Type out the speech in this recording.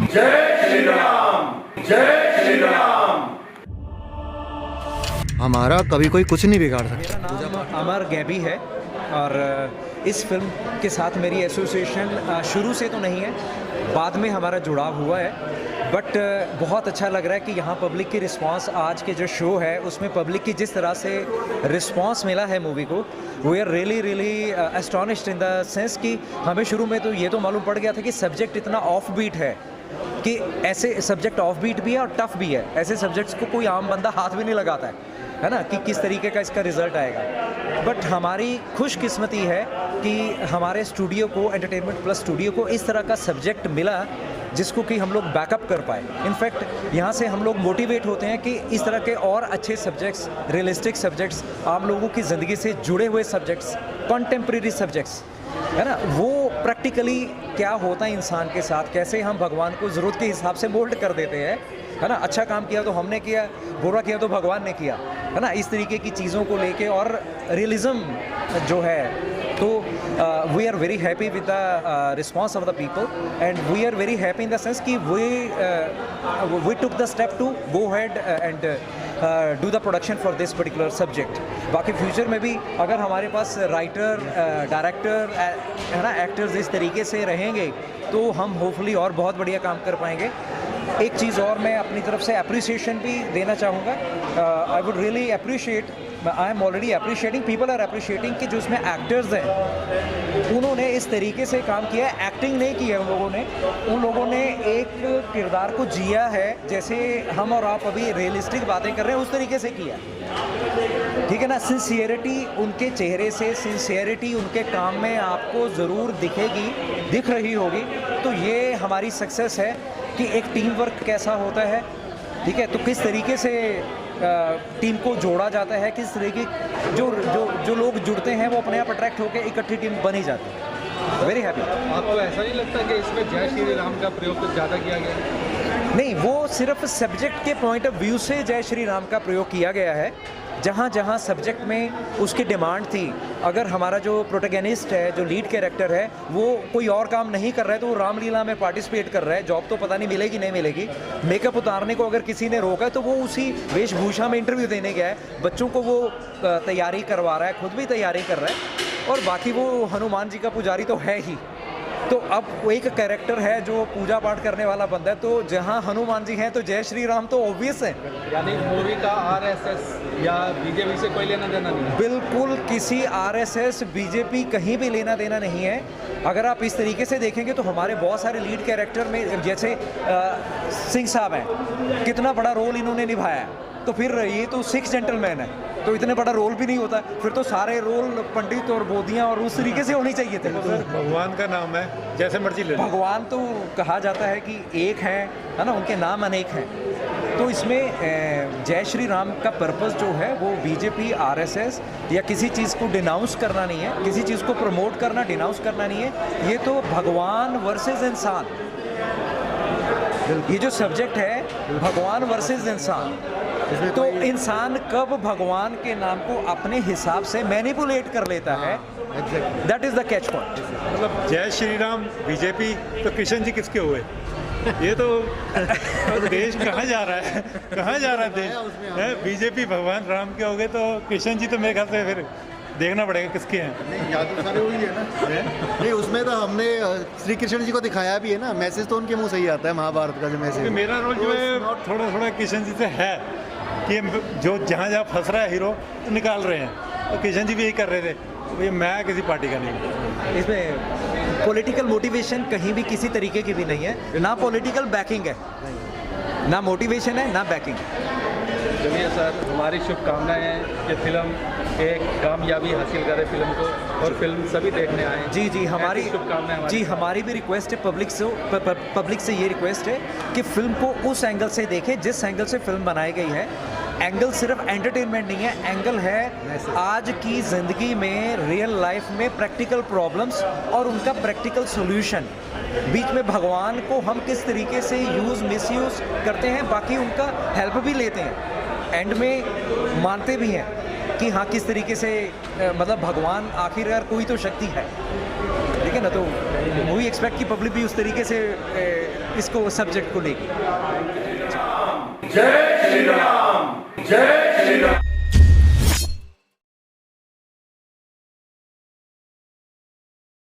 जय श्री राम, जय श्री राम। हमारा कभी कोई कुछ नहीं बिगाड़ सकता। मेरा नाम अमर गैबी है और इस फिल्म के साथ मेरी एसोसिएशन शुरू से तो नहीं है, बाद में हमारा जुड़ाव हुआ है। बट बहुत अच्छा लग रहा है कि यहाँ पब्लिक की रिस्पांस, आज के जो शो है उसमें पब्लिक की जिस तरह से रिस्पांस मिला है मूवी को, we are really astonished in the sense कि हमें शुरू में तो ये तो मालूम पड़ गया था कि सब्जेक्ट इतना ऑफ बीट है, कि ऐसे सब्जेक्ट ऑफ बीट भी है और टफ भी है। ऐसे सब्जेक्ट्स को कोई आम बंदा हाथ भी नहीं लगाता है ना, कि किस तरीके का इसका रिज़ल्ट आएगा। बट हमारी खुशकिस्मती है कि हमारे स्टूडियो को, एंटरटेनमेंट प्लस स्टूडियो को, इस तरह का सब्जेक्ट मिला जिसको कि हम लोग बैकअप कर पाए। इनफैक्ट यहाँ से हम लोग मोटिवेट होते हैं कि इस तरह के और अच्छे सब्जेक्ट्स, रियलिस्टिक सब्जेक्ट्स, आम लोगों की ज़िंदगी से जुड़े हुए सब्जेक्ट्स, कॉन्टेम्प्रेरी सब्जेक्ट्स, है ना, वो प्रैक्टिकली क्या होता है इंसान के साथ, कैसे हम भगवान को ज़रूरत के हिसाब से मोल्ड कर देते हैं, है ना। अच्छा काम किया तो हमने किया, बुरा किया तो भगवान ने किया, है ना। इस तरीके की चीज़ों को लेके और रियलिज़म जो है, तो we are very happy with the response of the people and we are very happy in the sense कि we took the step to go head and do the production for this particular subject. बाकी future में भी अगर हमारे पास writer, director, है ना, actors इस तरीके से रहेंगे तो हम होपफुली और बहुत बढ़िया काम कर पाएंगे। एक चीज़ और मैं अपनी तरफ से अप्रिसिएशन भी देना चाहूँगा। I would really appreciate, I am already appreciating, people are appreciating कि जो उसमें एक्टर्स हैं उन्होंने इस तरीके से काम किया है। एक्टिंग नहीं की है उन लोगों ने एक किरदार को जिया है, जैसे हम और आप अभी रियलिस्टिक बातें कर रहे हैं उस तरीके से किया, ठीक है ना। सिंसियरिटी उनके चेहरे से, सिंसियरिटी उनके काम में आपको ज़रूर दिखेगी, दिख रही होगी। तो ये हमारी सक्सेस है कि एक टीम वर्क कैसा होता है, ठीक है। तो किस तरीके से टीम को जोड़ा जाता है, किस तरीके जो लोग जुड़ते हैं वो अपने आप अट्रैक्ट होकर इकट्ठी टीम बनी जाती है। Very happy. आपको ऐसा नहीं लगता कि इसमें जय श्री राम का प्रयोग कुछ ज़्यादा किया गया? नहीं, वो सिर्फ सब्जेक्ट के पॉइंट ऑफ व्यू से जय श्री राम का प्रयोग किया गया है। जहाँ जहाँ सब्जेक्ट में उसकी डिमांड थी, अगर हमारा जो प्रोटैगनिस्ट है, जो लीड कैरेक्टर है, वो कोई और काम नहीं कर रहा है तो वो रामलीला में पार्टिसिपेट कर रहा है, जॉब तो पता नहीं मिलेगी नहीं मिलेगी, मेकअप उतारने को अगर किसी ने रोका है तो वो उसी वेशभूषा में इंटरव्यू देने गया है, बच्चों को वो तैयारी करवा रहा है, खुद भी तैयारी कर रहा है, और बाकी वो हनुमान जी का पुजारी तो है ही। तो अब वो एक कैरेक्टर है जो पूजा पाठ करने वाला बंदा है, तो जहाँ हनुमान जी हैं तो जय श्री राम तो ऑब्वियस है। यानी मूवी का आरएसएस या बीजेपी से कोई लेना देना नहीं है? बिल्कुल किसी आरएसएस, बीजेपी कहीं भी लेना देना नहीं है। अगर आप इस तरीके से देखेंगे तो हमारे बहुत सारे लीड कैरेक्टर में, जैसे सिंह साहब हैं, कितना बड़ा रोल इन्होंने निभाया है, तो फिर ये तो सिक्स जेंटलमैन है, तो इतने बड़ा रोल भी नहीं होता, फिर तो सारे रोल पंडित और बोधियाँ और उस तरीके से होनी चाहिए थे। भगवान का नाम है, जैसे मर्जी ले लो। भगवान तो कहा जाता है कि एक है ना, उनके नाम अनेक हैं। तो इसमें जय श्री राम का पर्पस जो है वो बीजेपी, आरएसएस या किसी चीज़ को डिनाउंस करना नहीं है, किसी चीज़ को प्रमोट करना, डिनाउंस करना नहीं है। ये तो भगवान वर्सेस इंसान, ये जो सब्जेक्ट है भगवान वर्सेस इंसान, तो इंसान कब भगवान के नाम को अपने हिसाब से मैनिपुलेट कर लेता है, that is the catch point. मतलब जय श्री राम बीजेपी, तो कृष्ण जी किसके हुए? ये तो देश कहाँ जा रहा है, कहाँ जा रहा है देश है? बीजेपी भगवान राम के हो गए तो कृष्ण जी तो मेरे ख्याल से फिर देखना पड़ेगा किसके हैं। नहीं, या तो सारे वही है ना। नहीं, उसमें तो हमने श्री कृष्ण जी को दिखाया भी है ना, मैसेज तो उनके मुंह से ही आता है, महाभारत का जो मैसेज। मेरा रोल जो है थोड़ा थोड़ा कृष्ण जी से है कि जो जहाँ जहाँ फंस रहा है हीरो तो निकाल रहे हैं, तो कृष्ण जी भी यही कर रहे थे। तो ये मैं किसी पार्टी का नहीं। इसमें पॉलिटिकल मोटिवेशन कहीं भी किसी तरीके की भी नहीं है, ना पॉलिटिकल बैकिंग है, ना मोटिवेशन है, ना बैकिंग। चलिए सर, हमारी शुभकामनाएं हैं कि फिल्म एक कामयाबी हासिल करे फिल्म को, और फिल्म सभी देखने आए। जी, हमारी शुभकामनाएं। जी, हमारी भी रिक्वेस्ट है पब्लिक से ये रिक्वेस्ट है कि फिल्म को उस एंगल से देखें जिस एंगल से फिल्म बनाई गई है। एंगल सिर्फ एंटरटेनमेंट नहीं है, एंगल है आज की ज़िंदगी में, रियल लाइफ में प्रैक्टिकल प्रॉब्लम्स और उनका प्रैक्टिकल सॉल्यूशन। बीच में भगवान को हम किस तरीके से यूज़ मिसयूज़ करते हैं, बाकी उनका हेल्प भी लेते हैं, एंड में मानते भी हैं कि हाँ किस तरीके से मतलब भगवान आखिरकार कोई तो शक्ति है, ठीक है। है ना, तो मूवी एक्सपेक्ट की पब्लिक भी उस तरीके से इसको सब्जेक्ट को लेगी। जय श्री राम, जय श्री राम।